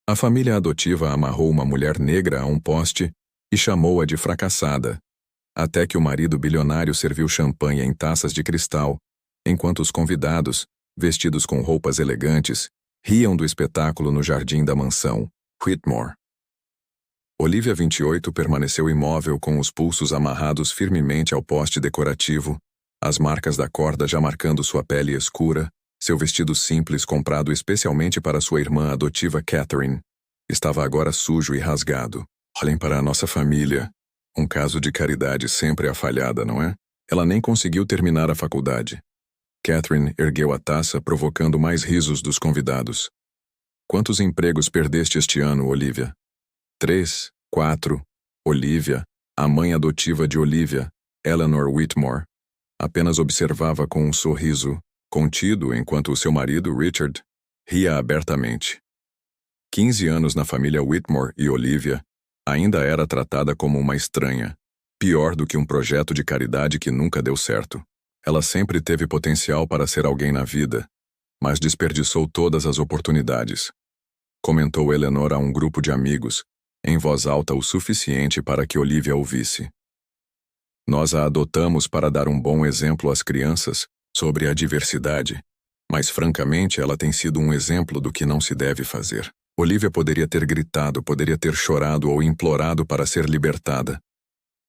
A família adotiva amarrou uma mulher negra a um poste e chamou-a de fracassada, até que o marido bilionário serviu champanhe em taças de cristal, enquanto os convidados, vestidos com roupas elegantes, riam do espetáculo no jardim da mansão Whitmore. Olivia 28 permaneceu imóvel com os pulsos amarrados firmemente ao poste decorativo, as marcas da corda já marcando sua pele escura. Seu vestido simples, comprado especialmente para sua irmã adotiva Catherine, estava agora sujo e rasgado. Olhem para a nossa família. Um caso de caridade sempre afalhada, não é? Ela nem conseguiu terminar a faculdade. Catherine ergueu a taça, provocando mais risos dos convidados. Quantos empregos perdeste este ano, Olivia? 3, 4. Olivia, a mãe adotiva de Olivia, Eleanor Whitmore, apenas observava com um sorriso contido enquanto o seu marido, Richard, ria abertamente. 15 anos na família Whitmore e Olivia ainda era tratada como uma estranha, pior do que um projeto de caridade que nunca deu certo. Ela sempre teve potencial para ser alguém na vida, mas desperdiçou todas as oportunidades. Comentou Eleanor a um grupo de amigos, em voz alta o suficiente para que Olivia ouvisse. Nós a adotamos para dar um bom exemplo às crianças sobre a diversidade, mas francamente ela tem sido um exemplo do que não se deve fazer. Olivia poderia ter gritado, poderia ter chorado ou implorado para ser libertada.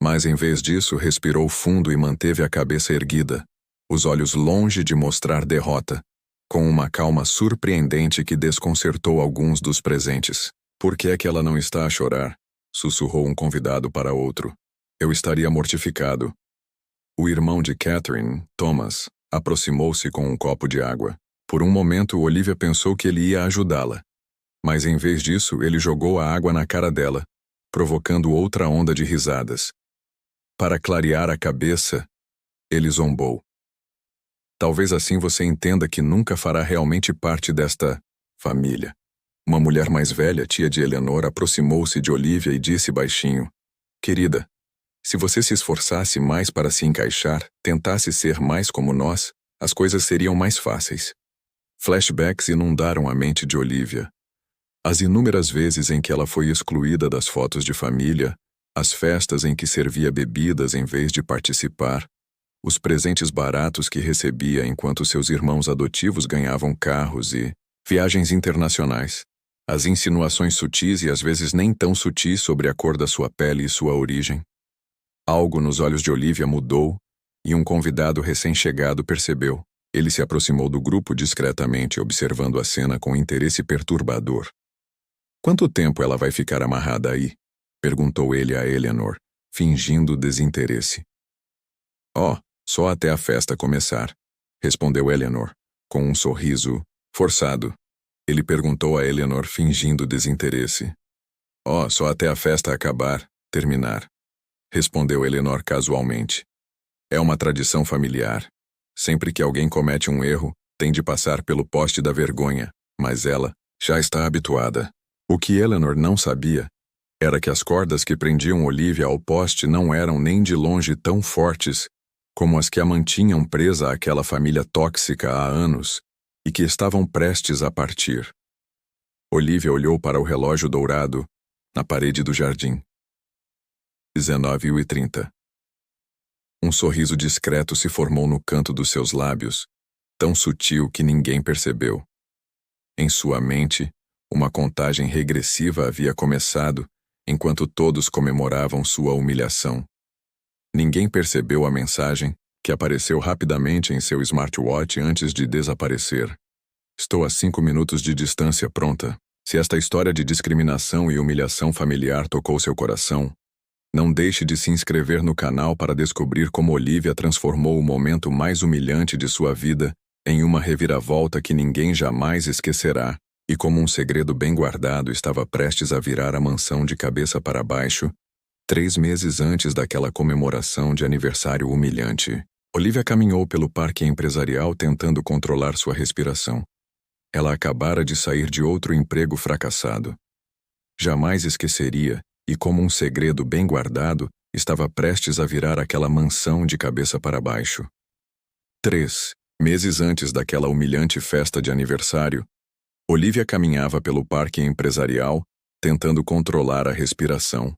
Mas em vez disso respirou fundo e manteve a cabeça erguida, os olhos longe de mostrar derrota, com uma calma surpreendente que desconcertou alguns dos presentes. Por que é que ela não está a chorar? Sussurrou um convidado para outro. Eu estaria mortificado. O irmão de Catherine, Thomas, aproximou-se com um copo de água. Por um momento, Olivia pensou que ele ia ajudá-la. Mas em vez disso, ele jogou a água na cara dela, provocando outra onda de risadas. Para clarear a cabeça, ele zombou. Talvez assim você entenda que nunca fará realmente parte desta família. Uma mulher mais velha, tia de Eleanor, aproximou-se de Olivia e disse baixinho: Querida, se você se esforçasse mais para se encaixar, tentasse ser mais como nós, as coisas seriam mais fáceis. Flashbacks inundaram a mente de Olivia. As inúmeras vezes em que ela foi excluída das fotos de família, as festas em que servia bebidas em vez de participar, os presentes baratos que recebia enquanto seus irmãos adotivos ganhavam carros e viagens internacionais, as insinuações sutis e às vezes nem tão sutis sobre a cor da sua pele e sua origem. Algo nos olhos de Olivia mudou e um convidado recém-chegado percebeu. Ele se aproximou do grupo discretamente, observando a cena com interesse perturbador. Quanto tempo ela vai ficar amarrada aí? Perguntou ele a Eleanor, fingindo desinteresse. Só até a festa começar, respondeu Eleanor, com um sorriso forçado. Ele perguntou a Eleanor, fingindo desinteresse. Só até a festa acabar, terminar, respondeu Eleanor casualmente. É uma tradição familiar. Sempre que alguém comete um erro, tem de passar pelo poste da vergonha, mas ela já está habituada. O que Eleanor não sabia era que as cordas que prendiam Olivia ao poste não eram nem de longe tão fortes como as que a mantinham presa àquela família tóxica há anos e que estavam prestes a partir. Olivia olhou para o relógio dourado na parede do jardim. 19h30. Um sorriso discreto se formou no canto dos seus lábios, tão sutil que ninguém percebeu. Em sua mente, uma contagem regressiva havia começado, enquanto todos comemoravam sua humilhação. Ninguém percebeu a mensagem, que apareceu rapidamente em seu smartwatch antes de desaparecer. Estou a 5 minutos de distância pronta. Se esta história de discriminação e humilhação familiar tocou seu coração, não deixe de se inscrever no canal para descobrir como Olivia transformou o momento mais humilhante de sua vida em uma reviravolta que ninguém jamais esquecerá, e como um segredo bem guardado estava prestes a virar a mansão de cabeça para baixo, 3 meses antes daquela comemoração de aniversário humilhante. Olivia caminhou pelo parque empresarial tentando controlar sua respiração. Ela acabara de sair de outro emprego fracassado. Jamais esqueceria, e como um segredo bem guardado, estava prestes a virar aquela mansão de cabeça para baixo. 3 meses antes daquela humilhante festa de aniversário, Olivia caminhava pelo parque empresarial, tentando controlar a respiração.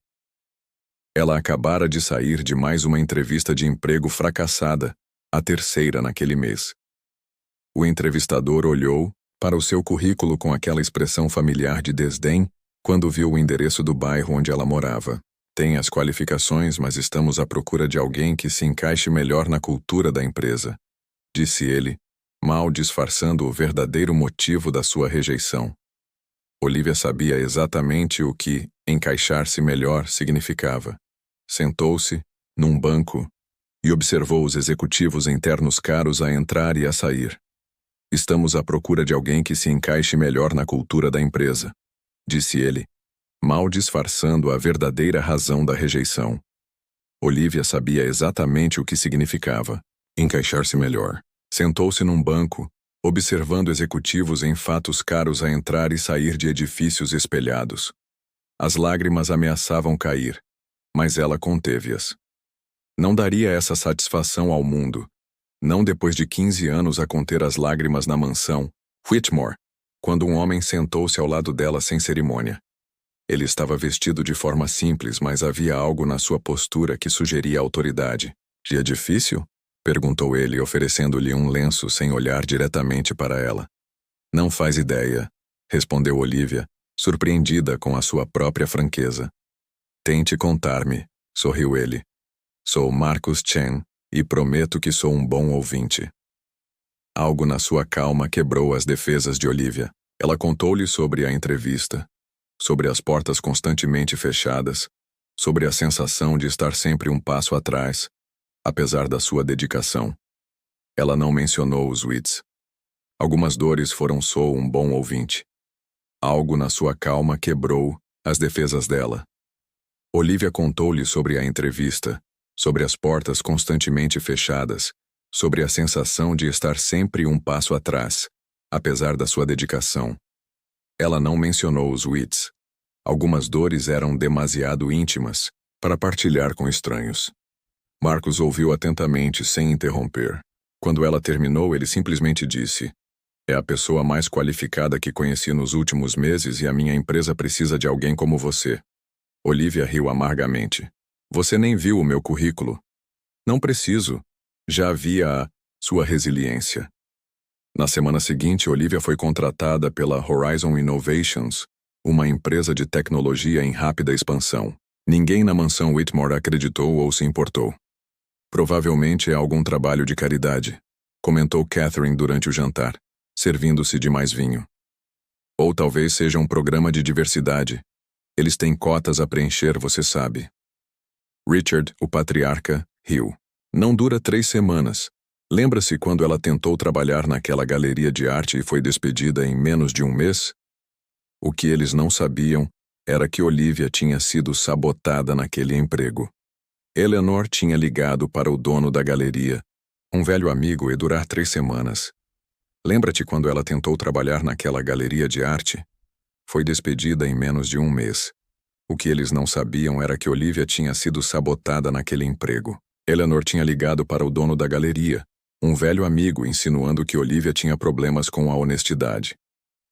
Ela acabara de sair de mais uma entrevista de emprego fracassada, a terceira naquele mês. O entrevistador olhou para o seu currículo com aquela expressão familiar de desdém quando viu o endereço do bairro onde ela morava. Tem as qualificações, mas estamos à procura de alguém que se encaixe melhor na cultura da empresa, disse ele, mal disfarçando o verdadeiro motivo da sua rejeição. Olivia sabia exatamente o que encaixar-se melhor significava. Sentou-se, num banco, e observou os executivos internos caros a entrar e a sair. Estamos à procura de alguém que se encaixe melhor na cultura da empresa, disse ele, mal disfarçando a verdadeira razão da rejeição. Olivia sabia exatamente o que significava encaixar-se melhor. Sentou-se num banco, observando executivos em fatos caros a entrar e sair de edifícios espelhados. As lágrimas ameaçavam cair, mas ela conteve-as. Não daria essa satisfação ao mundo, não depois de 15 anos a conter as lágrimas na mansão Whitmore, quando um homem sentou-se ao lado dela sem cerimônia. Ele estava vestido de forma simples, mas havia algo na sua postura que sugeria autoridade. "Dia difícil?" perguntou ele, oferecendo-lhe um lenço sem olhar diretamente para ela. "Não faz ideia", respondeu Olivia, surpreendida com a sua própria franqueza. "Tente contar-me", sorriu ele. "Sou Marcus Chen e prometo que sou um bom ouvinte." Algo na sua calma quebrou as defesas de Olivia. Ela contou-lhe sobre a entrevista, sobre as portas constantemente fechadas, sobre a sensação de estar sempre um passo atrás, apesar da sua dedicação. Ela não mencionou os WITs. Algumas dores foram sou um bom ouvinte. Algo na sua calma quebrou as defesas dela. Olivia contou-lhe sobre a entrevista, sobre as portas constantemente fechadas, sobre a sensação de estar sempre um passo atrás, apesar da sua dedicação. Ela não mencionou os WITs. Algumas dores eram demasiado íntimas para partilhar com estranhos. Marcus ouviu atentamente, sem interromper. Quando ela terminou, ele simplesmente disse: "É a pessoa mais qualificada que conheci nos últimos meses e a minha empresa precisa de alguém como você." Olivia riu amargamente. "Você nem viu o meu currículo." "Não preciso. Já havia sua resiliência." Na semana seguinte, Olivia foi contratada pela Horizon Innovations, uma empresa de tecnologia em rápida expansão. Ninguém na mansão Whitmore acreditou ou se importou. "Provavelmente é algum trabalho de caridade", comentou Catherine durante o jantar, servindo-se de mais vinho. "Ou talvez seja um programa de diversidade. Eles têm cotas a preencher, você sabe." Richard, o patriarca, riu. "Não dura 3 semanas. Lembra-se quando ela tentou trabalhar naquela galeria de arte e foi despedida em menos de um mês?" O que eles não sabiam era que Olivia tinha sido sabotada naquele emprego. Eleanor tinha ligado para o dono da galeria, um velho amigo, e durar 3 semanas. "Lembra-te quando ela tentou trabalhar naquela galeria de arte? Foi despedida em menos de um mês." O que eles não sabiam era que Olivia tinha sido sabotada naquele emprego. Eleanor tinha ligado para o dono da galeria, um velho amigo, insinuando que Olivia tinha problemas com a honestidade.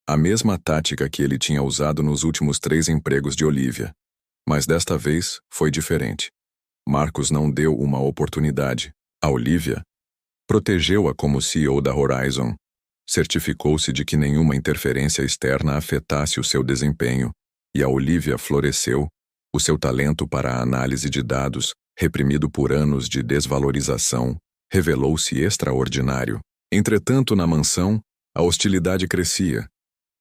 A mesma tática que ele tinha usado nos últimos 3 empregos de Olivia. Mas desta vez foi diferente. Marcus não deu uma oportunidade a Olivia. Protegeu-a como CEO da Horizon. Certificou-se de que nenhuma interferência externa afetasse o seu desempenho, e a Olivia floresceu, o seu talento para a análise de dados, reprimido por anos de desvalorização, revelou-se extraordinário. Entretanto, na mansão, a hostilidade crescia.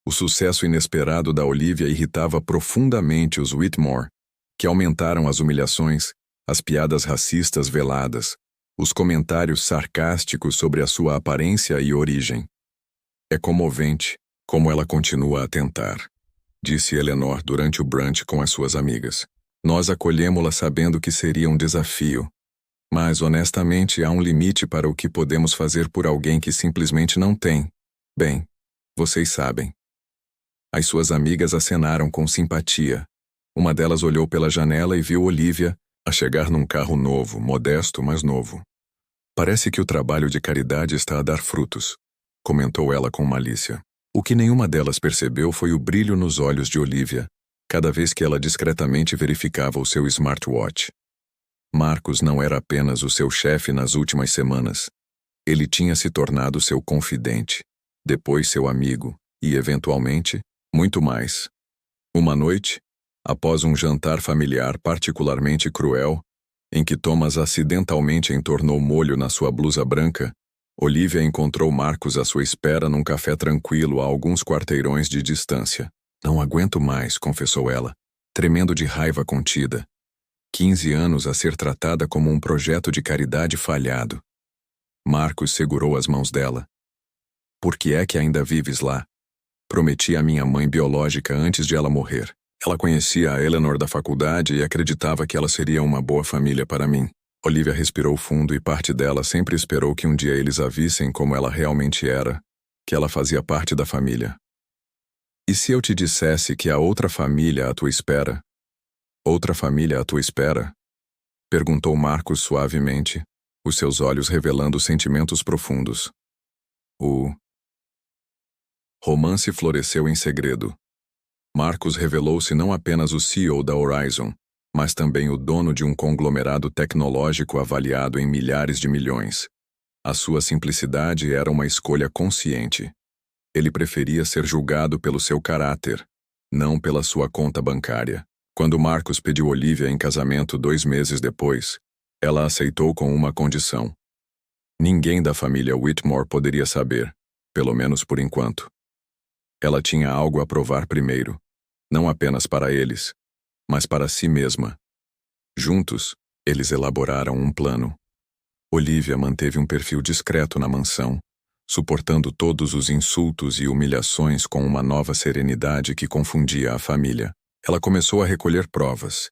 O sucesso inesperado da Olivia irritava profundamente os Whitmore, que aumentaram as humilhações, as piadas racistas veladas, os comentários sarcásticos sobre a sua aparência e origem. "É comovente como ela continua a tentar", disse Eleanor durante o brunch com as suas amigas. "Nós acolhemos-la sabendo que seria um desafio. Mas, honestamente, há um limite para o que podemos fazer por alguém que simplesmente não tem. Bem, vocês sabem." As suas amigas acenaram com simpatia. Uma delas olhou pela janela e viu Olivia a chegar num carro novo, modesto, mas novo. "Parece que o trabalho de caridade está a dar frutos", comentou ela com malícia. O que nenhuma delas percebeu foi o brilho nos olhos de Olivia, cada vez que ela discretamente verificava o seu smartwatch. Marcos não era apenas o seu chefe nas últimas semanas. Ele tinha se tornado seu confidente, depois seu amigo e, eventualmente, muito mais. Uma noite, após um jantar familiar particularmente cruel, em que Thomas acidentalmente entornou molho na sua blusa branca, Olivia encontrou Marcos à sua espera num café tranquilo a alguns quarteirões de distância. Não aguento mais, confessou ela, tremendo de raiva contida. 15 anos a ser tratada como um projeto de caridade falhado. Marcos segurou as mãos dela. Por que é que ainda vives lá? Prometi à minha mãe biológica antes de ela morrer. Ela conhecia a Eleanor da faculdade e acreditava que ela seria uma boa família para mim. Olivia respirou fundo e parte dela sempre esperou que um dia eles a vissem como ela realmente era, que ela fazia parte da família. E se eu te dissesse que há outra família à tua espera? Outra família à tua espera? Perguntou Marcos suavemente, os seus olhos revelando sentimentos profundos. O romance floresceu em segredo. Marcos revelou-se não apenas o CEO da Horizon, mas também o dono de um conglomerado tecnológico avaliado em milhares de milhões. A sua simplicidade era uma escolha consciente. Ele preferia ser julgado pelo seu caráter, não pela sua conta bancária. Quando Marcos pediu Olivia em casamento 2 meses depois, ela aceitou com uma condição. Ninguém da família Whitmore poderia saber, pelo menos por enquanto. Ela tinha algo a provar primeiro, não apenas para eles, mas para si mesma. Juntos, eles elaboraram um plano. Olivia manteve um perfil discreto na mansão, suportando todos os insultos e humilhações com uma nova serenidade que confundia a família. Ela começou a recolher provas,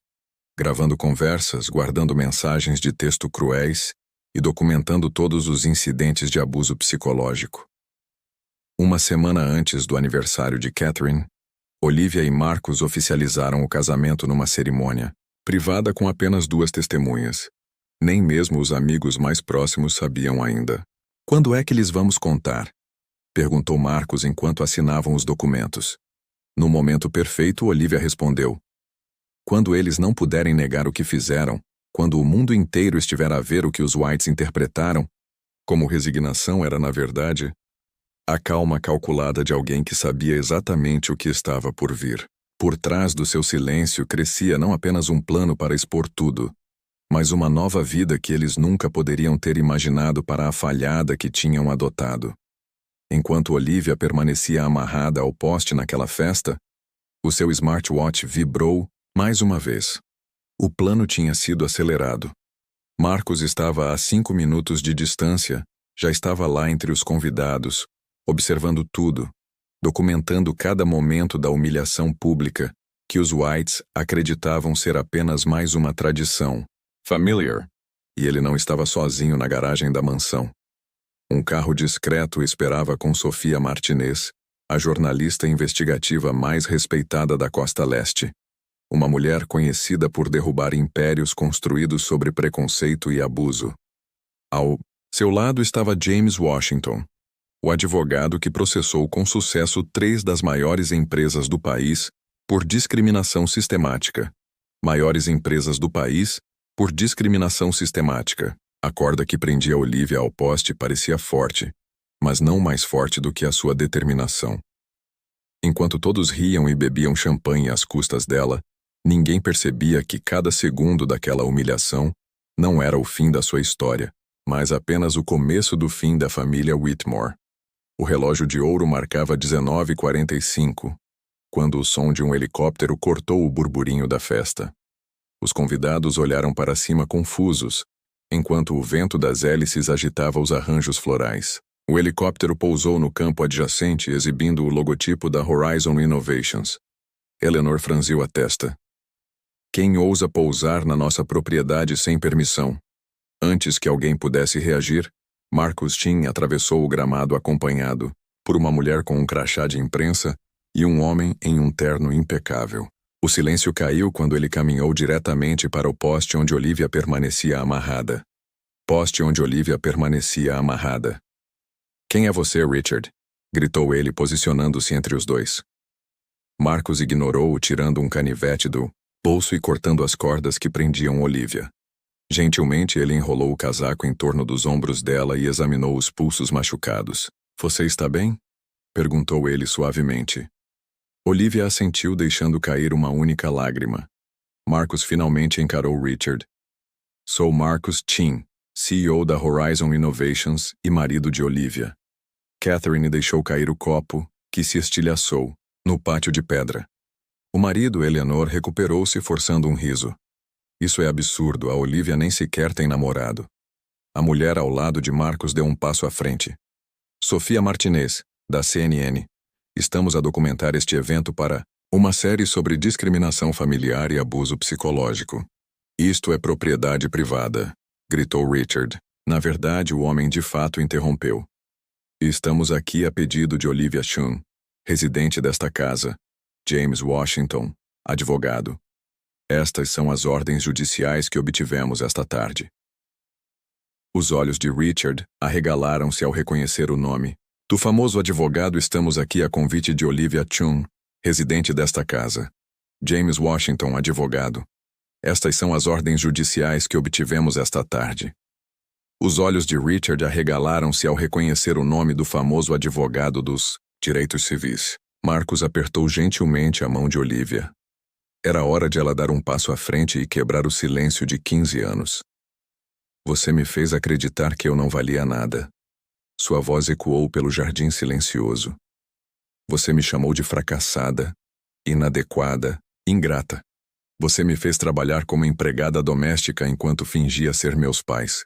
gravando conversas, guardando mensagens de texto cruéis e documentando todos os incidentes de abuso psicológico. Uma semana antes do aniversário de Catherine, Olivia e Marcos oficializaram o casamento numa cerimônia, privada com apenas 2 testemunhas. Nem mesmo os amigos mais próximos sabiam ainda. Quando é que lhes vamos contar? Perguntou Marcos enquanto assinavam os documentos. No momento perfeito, Olivia respondeu. Quando eles não puderem negar o que fizeram, quando o mundo inteiro estiver a ver o que os Whites interpretaram, como resignação era na verdade, a calma calculada de alguém que sabia exatamente o que estava por vir. Por trás do seu silêncio crescia não apenas um plano para expor tudo, mas uma nova vida que eles nunca poderiam ter imaginado para a falhada que tinham adotado. Enquanto Olivia permanecia amarrada ao poste naquela festa, o seu smartwatch vibrou mais uma vez. O plano tinha sido acelerado. Marcos estava a 5 minutos de distância, já estava lá entre os convidados, observando tudo, documentando cada momento da humilhação pública, que os Whites acreditavam ser apenas mais uma tradição, familiar, e ele não estava sozinho na garagem da mansão. Um carro discreto esperava com Sofia Martinez, a jornalista investigativa mais respeitada da Costa Leste. Uma mulher conhecida por derrubar impérios construídos sobre preconceito e abuso. Ao seu lado estava James Washington, o advogado que processou com sucesso 3 das maiores empresas do país por discriminação sistemática. Maiores empresas do país por discriminação sistemática. A corda que prendia Olivia ao poste parecia forte, mas não mais forte do que a sua determinação. Enquanto todos riam e bebiam champanhe às custas dela, ninguém percebia que cada segundo daquela humilhação não era o fim da sua história, mas apenas o começo do fim da família Whitmore. O relógio de ouro marcava 19h45, quando o som de um helicóptero cortou o burburinho da festa. Os convidados olharam para cima confusos, enquanto o vento das hélices agitava os arranjos florais. O helicóptero pousou no campo adjacente, exibindo o logotipo da Horizon Innovations. Eleanor franziu a testa. Quem ousa pousar na nossa propriedade sem permissão? Antes que alguém pudesse reagir, Marcos Chin atravessou o gramado acompanhado por uma mulher com um crachá de imprensa e um homem em um terno impecável. O silêncio caiu quando ele caminhou diretamente para o poste onde Olivia permanecia amarrada. Poste onde Olivia permanecia amarrada. Quem é você, Richard? gritou ele, posicionando-se entre os dois. Marcos ignorou-o, tirando um canivete do bolso e cortando as cordas que prendiam Olivia. Gentilmente, ele enrolou o casaco em torno dos ombros dela e examinou os pulsos machucados. Você está bem? Perguntou ele suavemente. Olivia assentiu, deixando cair uma única lágrima. Marcos finalmente encarou Richard. Sou Marcus Chin, CEO da Horizon Innovations e marido de Olivia. Catherine deixou cair o copo, que se estilhaçou, no pátio de pedra. O marido, Eleanor, recuperou-se forçando um riso. Isso é absurdo, a Olivia nem sequer tem namorado. A mulher ao lado de Marcos deu um passo à frente. Sofia Martinez, da CNN. Estamos a documentar este evento para uma série sobre discriminação familiar e abuso psicológico. Isto é propriedade privada, gritou Richard. Na verdade, o homem de fato interrompeu. Estamos aqui a pedido de Olivia Chun, residente desta casa. James Washington, advogado. Estas são as ordens judiciais que obtivemos esta tarde. Os olhos de Richard arregalaram-se ao reconhecer o nome. Do famoso advogado, estamos aqui a convite de Olivia Chun, residente desta casa. James Washington, advogado. Estas são as ordens judiciais que obtivemos esta tarde. Os olhos de Richard arregalaram-se ao reconhecer o nome do famoso advogado dos direitos civis. Marcos apertou gentilmente a mão de Olivia. Era hora de ela dar um passo à frente e quebrar o silêncio de 15 anos. Você me fez acreditar que eu não valia nada. Sua voz ecoou pelo jardim silencioso. Você me chamou de fracassada, inadequada, ingrata. Você me fez trabalhar como empregada doméstica enquanto fingia ser meus pais.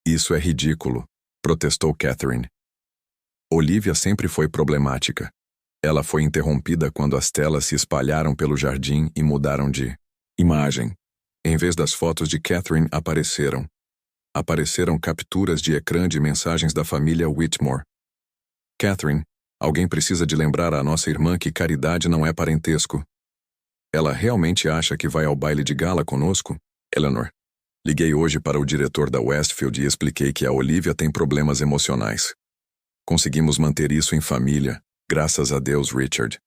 Isso é ridículo, protestou Catherine. Olivia sempre foi problemática. Ela foi interrompida quando as telas se espalharam pelo jardim e mudaram de imagem. Em vez das fotos de Catherine apareceram capturas de ecrã de mensagens da família Whitmore. Catherine, alguém precisa de lembrar à nossa irmã que caridade não é parentesco. Ela realmente acha que vai ao baile de gala conosco? Eleanor. Liguei hoje para o diretor da Westfield e expliquei que a Olivia tem problemas emocionais. Conseguimos manter isso em família, graças a Deus, Richard.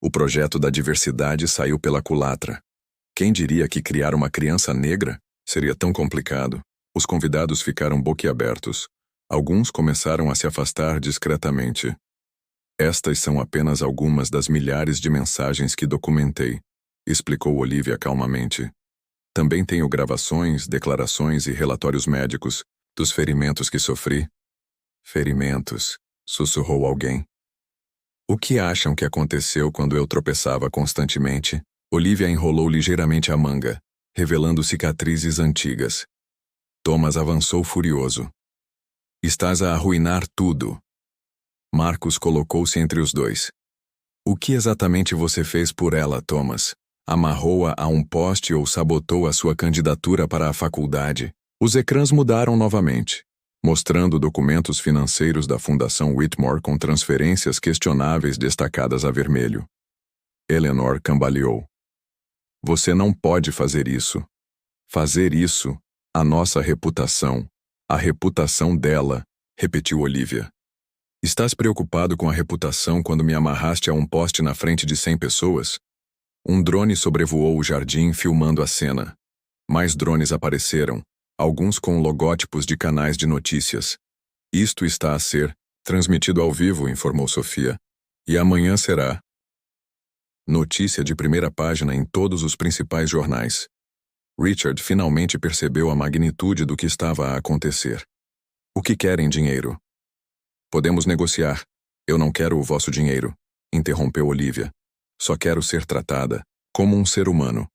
O projeto da diversidade saiu pela culatra. Quem diria que criar uma criança negra seria tão complicado? Os convidados ficaram boquiabertos. Alguns começaram a se afastar discretamente. Estas são apenas algumas das milhares de mensagens que documentei, explicou Olivia calmamente. Também tenho gravações, declarações e relatórios médicos dos ferimentos que sofri. Ferimentos, sussurrou alguém. O que acham que aconteceu quando eu tropeçava constantemente? Olivia enrolou ligeiramente a manga, revelando cicatrizes antigas. Thomas avançou furioso. Estás a arruinar tudo. Marcos colocou-se entre os dois. O que exatamente você fez por ela, Thomas? Amarrou-a a um poste ou sabotou a sua candidatura para a faculdade? Os ecrãs mudaram novamente, mostrando documentos financeiros da Fundação Whitmore com transferências questionáveis destacadas a vermelho. Eleanor cambaleou. Você não pode fazer isso. Fazer isso, a nossa reputação, a reputação dela, repetiu Olivia. Estás preocupado com a reputação quando me amarraste a um poste na frente de 100 pessoas? Um drone sobrevoou o jardim filmando a cena. Mais drones apareceram, alguns com logótipos de canais de notícias. Isto está a ser transmitido ao vivo, informou Sofia. E amanhã será. Notícia de primeira página em todos os principais jornais. Richard finalmente percebeu a magnitude do que estava a acontecer. O que querem, dinheiro? Podemos negociar. Eu não quero o vosso dinheiro, interrompeu Olivia. Só quero ser tratada como um ser humano.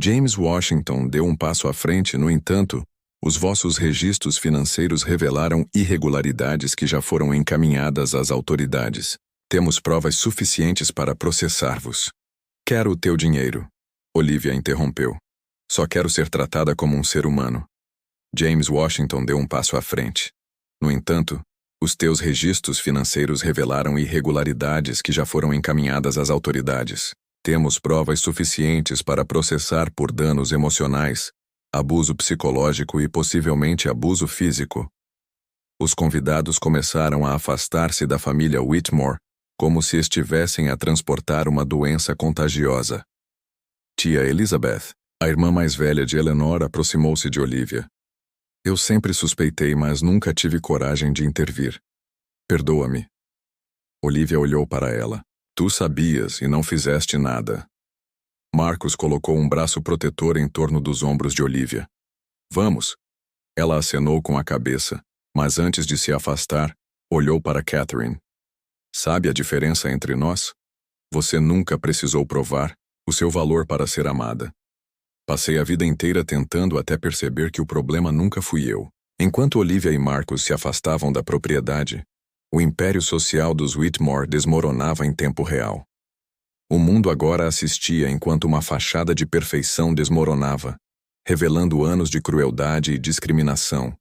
James Washington deu um passo à frente, no entanto, os vossos registros financeiros revelaram irregularidades que já foram encaminhadas às autoridades. Temos provas suficientes para processar-vos. Quero o teu dinheiro, Olivia interrompeu. Só quero ser tratada como um ser humano. James Washington deu um passo à frente. No entanto, os teus registros financeiros revelaram irregularidades que já foram encaminhadas às autoridades. Temos provas suficientes para processar por danos emocionais, abuso psicológico e possivelmente abuso físico. Os convidados começaram a afastar-se da família Whitmore, como se estivessem a transportar uma doença contagiosa. Tia Elizabeth, a irmã mais velha de Eleanor, aproximou-se de Olivia. Eu sempre suspeitei, mas nunca tive coragem de intervir. Perdoa-me. Olivia olhou para ela. Tu sabias e não fizeste nada. Marcus colocou um braço protetor em torno dos ombros de Olivia. Vamos. Ela acenou com a cabeça, mas antes de se afastar, olhou para Catherine. Sabe a diferença entre nós? Você nunca precisou provar o seu valor para ser amada. Passei a vida inteira tentando até perceber que o problema nunca fui eu. Enquanto Olivia e Marcus se afastavam da propriedade, o império social dos Whitmore desmoronava em tempo real. O mundo agora assistia enquanto uma fachada de perfeição desmoronava, revelando anos de crueldade e discriminação.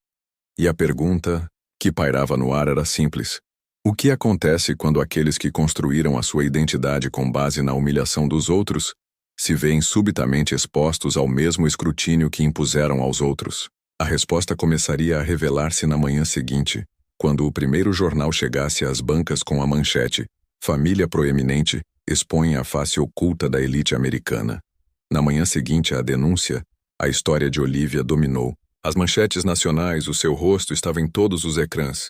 E a pergunta que pairava no ar era simples. O que acontece quando aqueles que construíram a sua identidade com base na humilhação dos outros se veem subitamente expostos ao mesmo escrutínio que impuseram aos outros? A resposta começaria a revelar-se na manhã seguinte, quando o primeiro jornal chegasse às bancas com a manchete: Família proeminente expõe a face oculta da elite americana. Na manhã seguinte à denúncia, a história de Olivia dominou. As manchetes nacionais, o seu rosto estava em todos os ecrãs.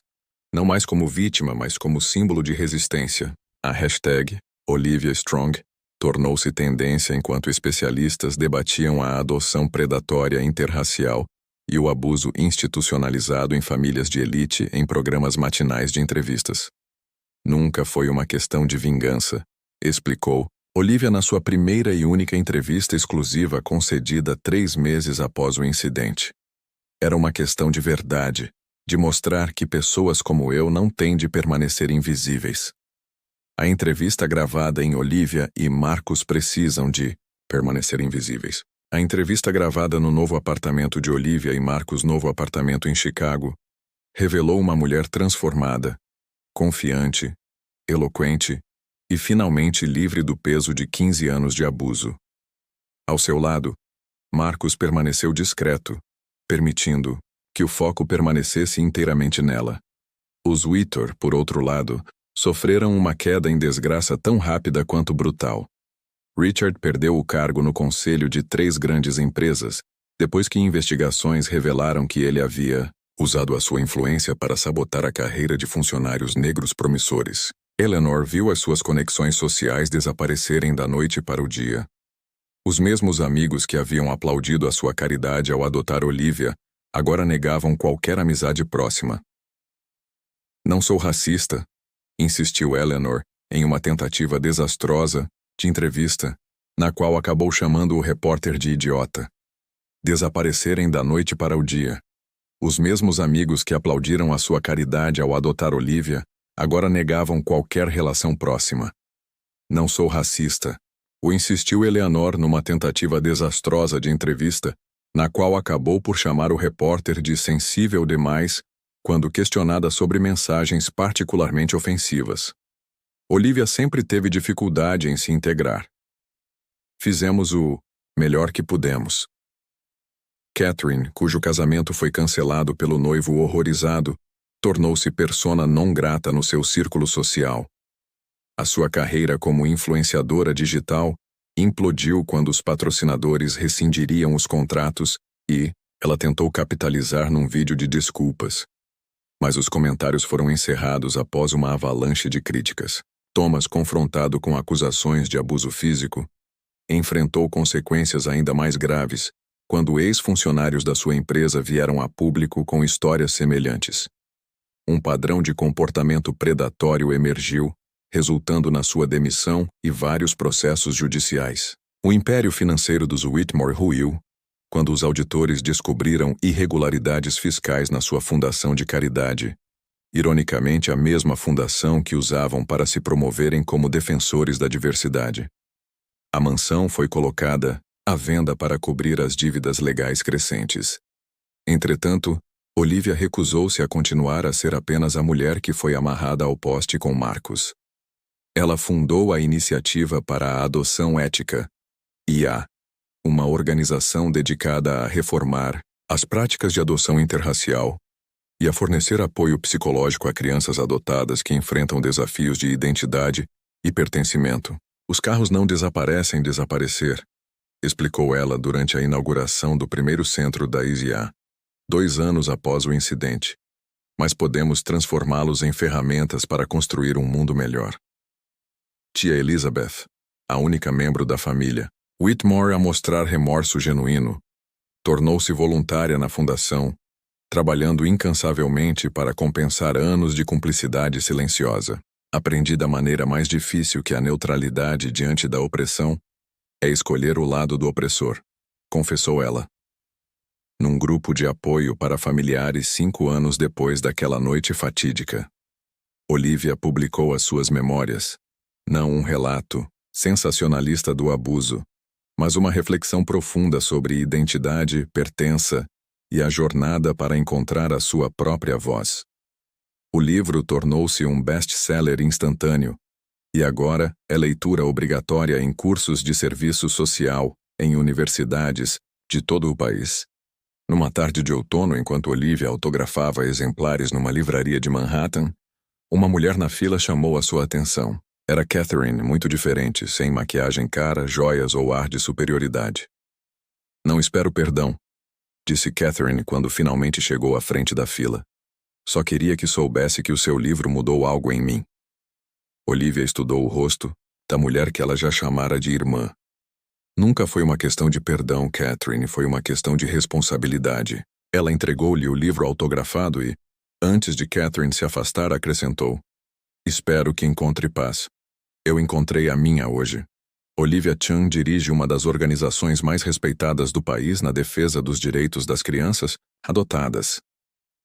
Não mais como vítima, mas como símbolo de resistência. A hashtag Olivia Strong tornou-se tendência enquanto especialistas debatiam a adoção predatória interracial e o abuso institucionalizado em famílias de elite em programas matinais de entrevistas. Nunca foi uma questão de vingança, explicou Olivia na sua primeira e única entrevista exclusiva concedida 3 meses após o incidente. Era uma questão de verdade, de mostrar que pessoas como eu não têm de permanecer invisíveis. A entrevista gravada em Olivia e Marcus precisam de permanecer invisíveis. A entrevista gravada no novo apartamento de Olivia e Marcus' novo apartamento em Chicago revelou uma mulher transformada, confiante, eloquente e finalmente livre do peso de 15 anos de abuso. Ao seu lado, Marcus permaneceu discreto, permitindo que o foco permanecesse inteiramente nela. Os Whitmore, por outro lado, sofreram uma queda em desgraça tão rápida quanto brutal. Richard perdeu o cargo no conselho de 3 grandes empresas, depois que investigações revelaram que ele havia usado a sua influência para sabotar a carreira de funcionários negros promissores. Eleanor viu as suas conexões sociais desaparecerem da noite para o dia. Os mesmos amigos que haviam aplaudido a sua caridade ao adotar Olivia agora negavam qualquer amizade próxima. Não sou racista, insistiu Eleanor em uma tentativa desastrosa de entrevista, na qual acabou chamando o repórter de idiota. Desaparecerem da noite para o dia. Os mesmos amigos que aplaudiram a sua caridade ao adotar Olivia agora negavam qualquer relação próxima. Não sou racista, o insistiu Eleanor numa tentativa desastrosa de entrevista, na qual acabou por chamar o repórter de sensível demais quando questionada sobre mensagens particularmente ofensivas. Olivia sempre teve dificuldade em se integrar. Fizemos o melhor que pudemos. Catherine, cujo casamento foi cancelado pelo noivo horrorizado, tornou-se persona non grata no seu círculo social. A sua carreira como influenciadora digital implodiu quando os patrocinadores rescindiriam os contratos e ela tentou capitalizar num vídeo de desculpas. Mas os comentários foram encerrados após uma avalanche de críticas. Thomas, confrontado com acusações de abuso físico, enfrentou consequências ainda mais graves quando ex-funcionários da sua empresa vieram a público com histórias semelhantes. Um padrão de comportamento predatório emergiu, resultando na sua demissão e vários processos judiciais. O império financeiro dos Whitmore ruiu quando os auditores descobriram irregularidades fiscais na sua fundação de caridade, ironicamente a mesma fundação que usavam para se promoverem como defensores da diversidade. A mansão foi colocada à venda para cobrir as dívidas legais crescentes. Entretanto, Olivia recusou-se a continuar a ser apenas a mulher que foi amarrada ao poste com Marcus. Ela fundou a Iniciativa para a Adoção Ética, IA, uma organização dedicada a reformar as práticas de adoção interracial, e a fornecer apoio psicológico a crianças adotadas que enfrentam desafios de identidade e pertencimento. Os carros não desaparecer, explicou ela durante a inauguração do primeiro centro da IZA, 2 anos após o incidente. Mas podemos transformá-los em ferramentas para construir um mundo melhor. Tia Elizabeth, a única membro da família, Whitmore a mostrar remorso genuíno, tornou-se voluntária na fundação, trabalhando incansavelmente para compensar anos de cumplicidade silenciosa. Aprendi da maneira mais difícil que a neutralidade diante da opressão é escolher o lado do opressor, confessou ela. Num grupo de apoio para familiares 5 anos depois daquela noite fatídica, Olivia publicou as suas memórias, não um relato sensacionalista do abuso, mas uma reflexão profunda sobre identidade, pertença e a jornada para encontrar a sua própria voz. O livro tornou-se um best-seller instantâneo e agora é leitura obrigatória em cursos de serviço social em universidades de todo o país. Numa tarde de outono, enquanto Olivia autografava exemplares numa livraria de Manhattan, uma mulher na fila chamou a sua atenção. Era Catherine, muito diferente, sem maquiagem cara, joias ou ar de superioridade. Não espero perdão, disse Catherine quando finalmente chegou à frente da fila. Só queria que soubesse que o seu livro mudou algo em mim. Olivia estudou o rosto da mulher que ela já chamara de irmã. Nunca foi uma questão de perdão, Catherine, foi uma questão de responsabilidade. Ela entregou-lhe o livro autografado e, antes de Catherine se afastar, acrescentou: Espero que encontre paz. Eu encontrei a minha hoje. Olivia Chan dirige uma das organizações mais respeitadas do país na defesa dos direitos das crianças adotadas.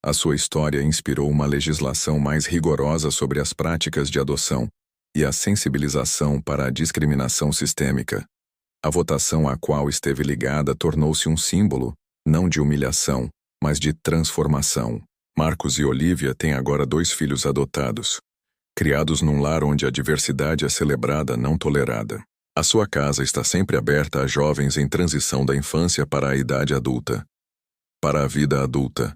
A sua história inspirou uma legislação mais rigorosa sobre as práticas de adoção e a sensibilização para a discriminação sistêmica. A votação à qual esteve ligada tornou-se um símbolo, não de humilhação, mas de transformação. Marcos e Olivia têm agora 2 filhos adotados, criados num lar onde a diversidade é celebrada, não tolerada. A sua casa está sempre aberta a jovens em transição da infância para a idade adulta. Para a vida adulta.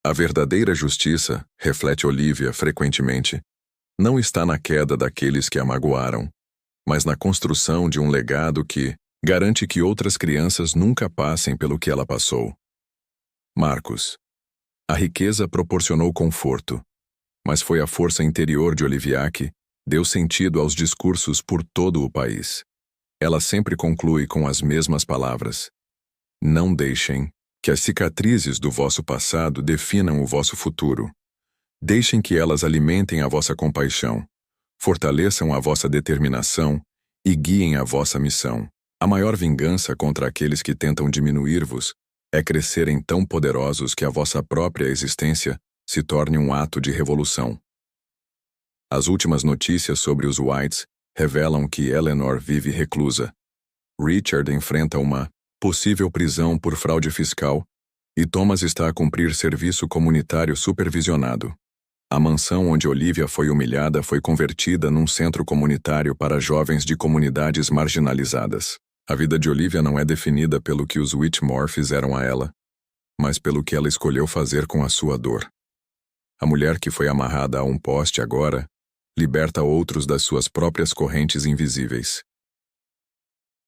A verdadeira justiça, reflete Olivia frequentemente, não está na queda daqueles que a magoaram, mas na construção de um legado que garante que outras crianças nunca passem pelo que ela passou. Marcos. A riqueza proporcionou conforto, mas foi a força interior de Olivia que deu sentido aos discursos por todo o país. Ela sempre conclui com as mesmas palavras: Não deixem que as cicatrizes do vosso passado definam o vosso futuro. Deixem que elas alimentem a vossa compaixão, fortaleçam a vossa determinação e guiem a vossa missão. A maior vingança contra aqueles que tentam diminuir-vos é crescerem tão poderosos que a vossa própria existência se torne um ato de revolução. As últimas notícias sobre os Whites revelam que Eleanor vive reclusa. Richard enfrenta uma possível prisão por fraude fiscal e Thomas está a cumprir serviço comunitário supervisionado. A mansão onde Olivia foi humilhada foi convertida num centro comunitário para jovens de comunidades marginalizadas. A vida de Olivia não é definida pelo que os Whitmore fizeram a ela, mas pelo que ela escolheu fazer com a sua dor. A mulher que foi amarrada a um poste agora liberta outros das suas próprias correntes invisíveis.